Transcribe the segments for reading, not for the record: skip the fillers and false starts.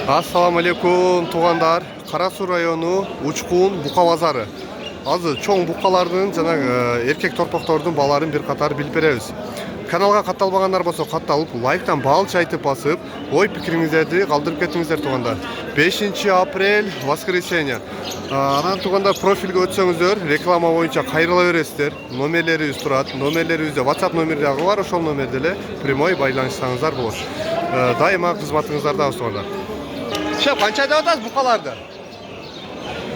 Assalamu alaikum туғандар. Қарасу району Учкун бука базары. Азыр чоң букалардын жана эркек торпоктордун баларын бир катар билип беребиз. Каналга катталбагандар болсо катталып, лайктан балча айтып басып, ой пикириңиздерди калтырып кетиңиздер туғандар. 5 апрель воскресенье. Анан туғандар профилге өтсөңүздөр, реклама боюнча кайрыла бересиздер. Номерлерибиз турат. Номерлерибизде WhatsApp номери дагы бар, ошол номерде эле прямой байланышсаңыздар болот. Дайыма кызматыңыздардабыз туғандар. Şef kança da ataz bukalarda?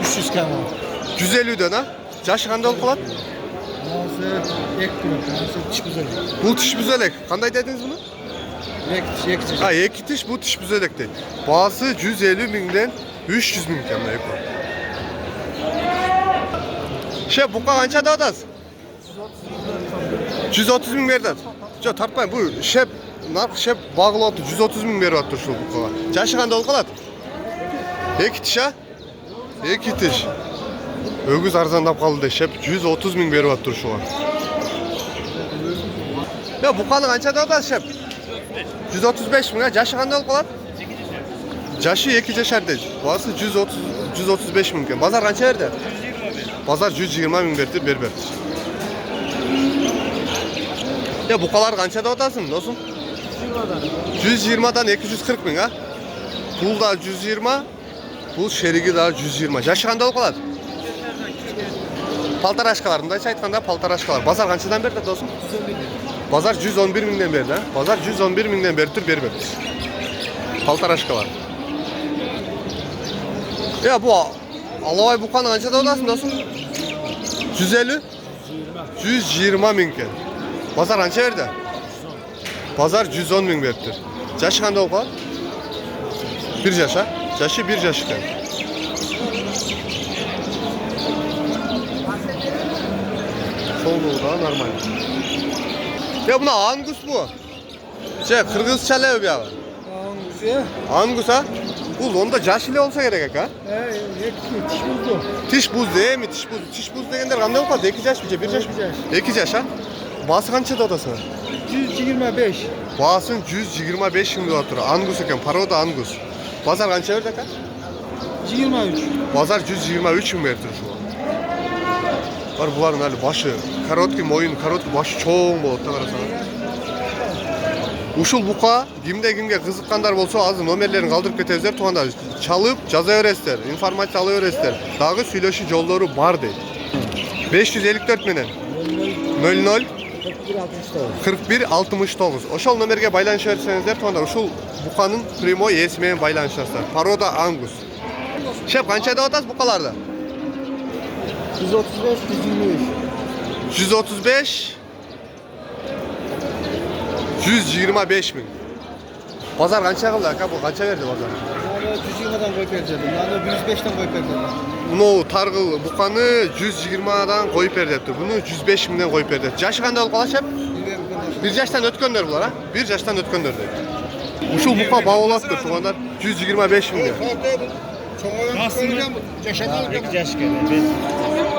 300 km. 150'den ha? Caşı kanda olup kalat? Nazır ek durum. Nazır tiş güzel. Bu tiş büzelek. Kanday dediniz bunu? Ek tiş. Ha ek tiş bu tiş büzelek değil. Bağısı 150 binden 300 bin kemle yapar. Şef buka kança da ataz? 130 bin verdi. Çok tartmayın bu şef şef bağlı oldu 130 bin verdi şu buka. Caşı kanda olup kalat? Ek tiş ha? Ek tiş. Ögüz arzandap kaldı şef 130 bin verip attır şu an. Ya bu kalı kança da da şef? 135 bin ha. Caşı kanda olup kalat? Caşı 2 yaşar değil. Bazı 135 bin. Bazar kança verdi? Bazar 120 bin verdi berber. Ya bu kalar kança da odasın dostum? 120'dan 240 bin ha. Pul da 120. Pul şerigi da 120. Caşı kanda olup kalat? Paltar aşkalarındaysa aytқанда paltar aşkalar. Bazar kançadan berdi dostum? Bazar 111 binden berdi ha. Bazar 111 binden berdir berber. Paltar aşkalar. Ya bu Alavay bukanın kançada odasın dostum? 150? 120 bin ken. Bazar kança verdi? Bazar 110 bin berdir. Caşı kanda olup kalat? 1 yaşa. Caşı 1 yaş ken. Solu da normal. Ya buna Angus bu. Kırgız çalıyor bir abi. Angus ya. Angus ha? Bu onda caşili olsa gerek ha? Tiş buzdu. Tiş buz değil mi? Tiş buz. Tiş buz degenler kanday olmaz. 2 yaş bir yaş. 2 yaş ha? Bası kançada odasın? 125. Basın 125 şimdi oturuyor. Angus eken. Paroda Angus. Bazar kança verdi ha? 23. Bazar 123 bin verdi şu an. Var buların hali başı, karotki moyun, karotki başı çoğun bolot da karasana. Uşul buka, kimge kızıkkandar bolsa azı nomerlerini kaldırıp ketebizler tuğanda çalıp jaza öresler, informasiya alı öresler. Dagı süйлöşü jolları bar deyil. 554 menen 00 41 69. Oşol nomerge baylanış öresenizdер tuğanda uşul bukanın primo esmeyen baylanışlaslar. Paroda Angus. Şef kançayda otaz bukalarda? 135, 125. 135 125 bin. Pazar kança kıldı ha bu kança verdi pazar? Yani 120'dan koyup vereceğim. Yani 105'ten koyup vereceğim. Bunu targıl bukanı 120'dan koyup verdi. Bunu 105 binden koyup verdi. Yaşı kanda olup kalaş hep? 1 yaştan ötkönler bular ha? 1 yaştan ötkönler deydi. Uşul buka bağolattır şu kadar 125 binden.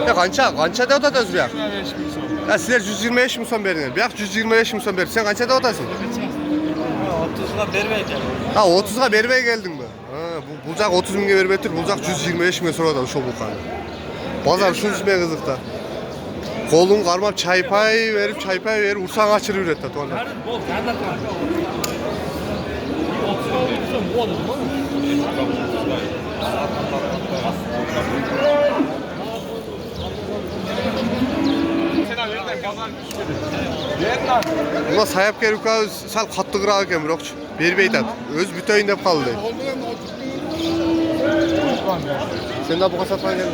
Ya kança da otatız bir yak. Ya sizler 125 mi son beriniz? Bir yak 125 mi son beriniz? Sen kança da otasın? 30'a bermeye geldim. Ha 30'a bermeye geldin mi? Ha, bulacak 30 binge berbetir, bulacak 125 binge sonra da şu bukanı. Bazar şunu ismeye kızıkta. Kolun karmap çaypay verip ursan açırır et de tuğanlar. Buna sayap gerek sal katlı kırağı eкен бирок бербейт ат. Öz бүтөйүн деп калды дейт. Sen de bu kasatmaya geldin.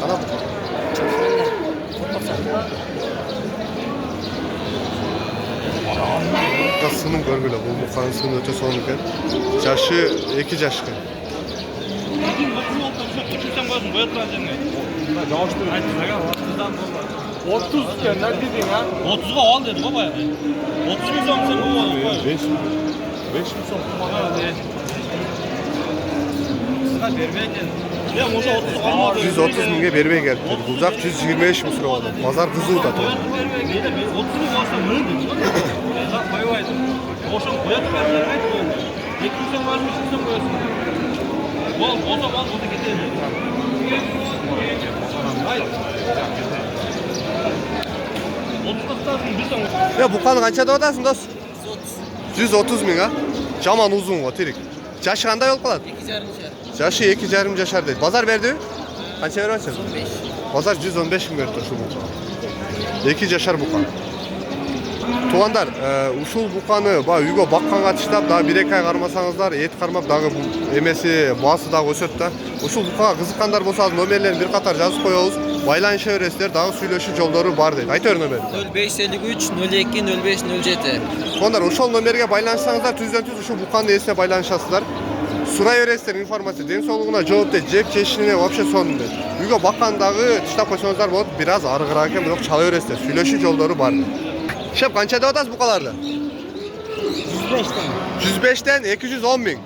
Ana bu. Sının görgüle bu bukanın sının öte sonu ken. Jaşı 2 yaş ken. Otuz 30 ken ne dedin ha? 30'a al dedi baba ya. 30 bin son sen bu oldu. 5 bin son bana dedi. Sıra vermeye geldi. Ya moza 30 almadı. 130 binge bermeye geldi. Bulacak 125 mi sıra oldu. Pazar kızı da. 30 bin olsa ne dedi? Ya koyaydı. Oşun koyatı vermeye geldi. 200'den var mı? 200'den koyuyorsun. Bol, o zaman o da gidelim. Hayır. 30'da lazım, 100'den. Ya bukanı kançada odasın dost? 130 ming ha. Jaman uzun o tirik. Jaşı qanday olup kalat? 2,5 Jaşı 2,5 yaşar deydi. Bazar berdi? Kança beripatsan? 5. Bazar 115 ming berip tur şu buka. 2 yaşar buka. Tuğandar, uşul bukany ba uygo bakkanга таштап, daha 1-2 ay qarmasaňızlar, et qarmap dagı bu emesi, bası dagı ösöt da. Uşul bukaga kızıkkandar bolsa nomerlerini bir qatar жазып koyabız. Baylanışa öresizler, dagı süйлöşүү жолдору бар deydi. Ayta nomer. 0553 02 05 07. Tuğandar, uşol nomerge baylanışsaňızlar tüzdөн-tüz uşul bukany esine baylanışasızlar. Suray öresizler informasiya, den soğluğuna жооп дейт, жеп чечишине вообще сонун дейт. Uygo bakkandagы таштап койсоңуздар болот, biraz arıgıраак экен, бирок чала öresizler. Süйлөшүү жолдору бар. Şep kançada odasız bukalarda? 105'ten. 105'ten 210 ming.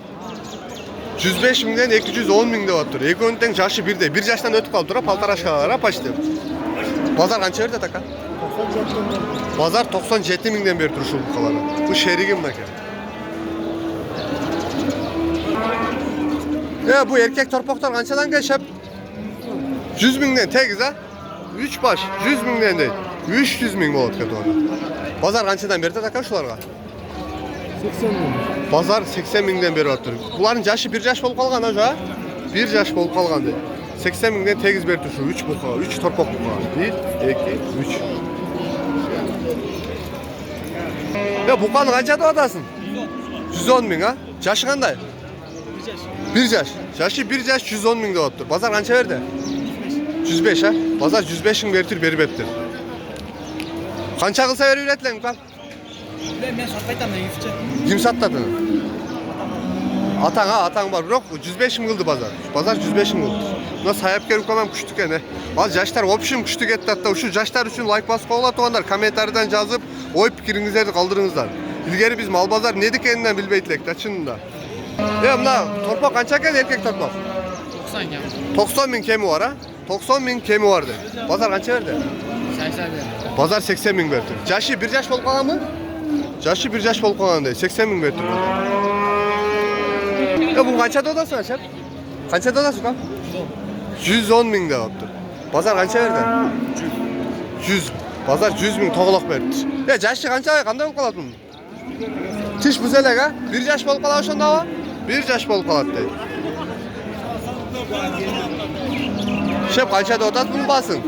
105 mingden 210 ming de ottur. Ekonteng jaşı birde. Bir yaştan ötüp kalıp durup paltaraşkalara paştı. Pazar kança verdi taka? Pazar 97 mingden beri duruşu bukalara. Bu şerigim nake. Ya bu erkek torpaklar kançadan geçip 100 mingden tekiz ha? 3 baş 100 mingden değil. 300 ming bolot ket onu. Pazar kançadan beri taka şularga? 80 ming. Pazar 80 mingden beri ottur. Buların jaşı 1 yaş bolup kalgan ha? 1 yaş bolup kalgan deydi. 80 mingden tekiz beri şu 3 buka, 3 torpak buka. 1, 2, 3. Ya bukanın kançada odasın? 110 ming ha? Jaşı kanday? 1 yaş. Jaşı 1 yaş 110 mingde ottur. Pazar kança verdi? 105 ha? Pazar 105 ming bertir beri bettir. Kança kılsa veri üretlen kan? Ben satmaytam ben yüzce. Kim sattadın? Atan var. Yok 105 ming kıldı pazar. Pazar 105 ming kıldı. Buna sayapker ukamam kuştuk ene. Az yaşlar opşum kuştuk etti hatta. Şu yaşlar için like bas kovala tuğanlar. Komentardan yazıp oy fikirinizi kaldırыңızlar. İlgeri biz mal pazar ne dikeninden bilbeytlek taçınında. Ya buna torpak kança eken erkek torpak? 90 ya. 90 ming kemi var ha? 90 ming kemi vardı. Pazar kança verdi? 80 ver. Pazar 80 ming verdi. Jaşı 1 yaş bolup kalan mı? Jaşı 1 yaş bolup kalan değil. 80 ming verdi. Ya bu kançada odasın ha şef? Kançada odasın kan? 110 ming de yaptı. Pazar kança verdi? 100. Pazar 100 ming toğulak verdi. Ya jaşı kança kanday bolup kalat bunun? Tiş bu zelek ha? 1 yaş bolup kalan oşonda ha? 1 yaş bolup kalat deydi. Şef kançada odasın bunu basın.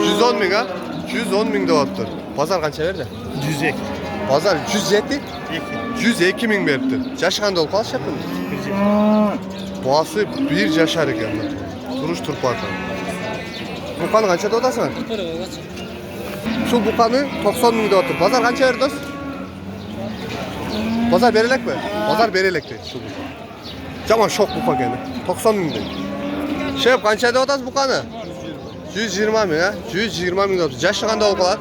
110 ming ha? 110 ming de yaptı. Pazar kança verdi? 102. Pazar 107. 102 ming verdi. Jaşı kanday olup kalat şefim? Boğası 1 yaşar eken. Duruş turpakı. Bukanı kançada odasın? Şu bukanı 90 mingde otur. Pazar kança verdi dost? Pazar berelek mi? Pazar berelek değil şu buka. Caman şok buka gene. 90 mingde. Şef kançada odasın bukanı? 120 ming ha? 120 mingde otur. Jaşı kanday olup kalat?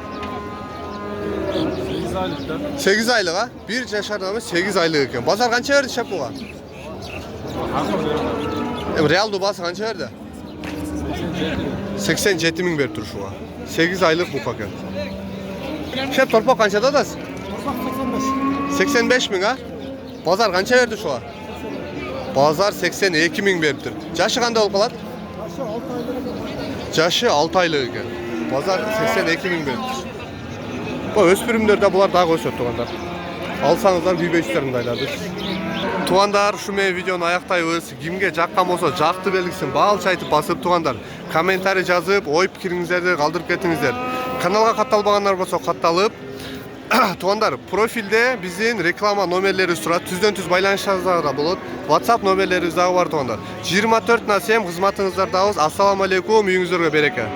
8 aylıkta. 8 aylık ha? 1 yaşar ama 8 aylık eken. Pazar kança verdi şef buka? Real dubası kança verdi? 87 ming verdi şu an. 8 aylık bu paket. Şef torpak kançada odasın? Torpak 85. 85 ming ha? Pazar kança verdi şu an? Pazar 82 ming verdi. Jaşı kanday olup kalat? Aşağı 6 aylık. Jaşı 6 aylık eken. Pazar 82 ming verdi. Bu öspürümlerde bular daha koşuyor tuğanlar. Alsanızlar bir 500'lerin daylardır. Tuğandar şu men videonu ayaktayız. Kimge jakkan bolsa jaktı belgisini bağıl çaytıp basıp tuğandar. Komentari жазып, oy pikiringizlerdi kaldırıp ketingizler. Kanalga kattalbaganlar bolsa kattalып. Tuğandar profilde bizim reklama nomerleri surat. Tüzdön-tüz baylanışlarınızda da bolot. WhatsApp nomerleriniz dagı var tuğandar. 24/7 hizmatınızlardabыз. Assalamu alaikum, uyuңuздөргө береке.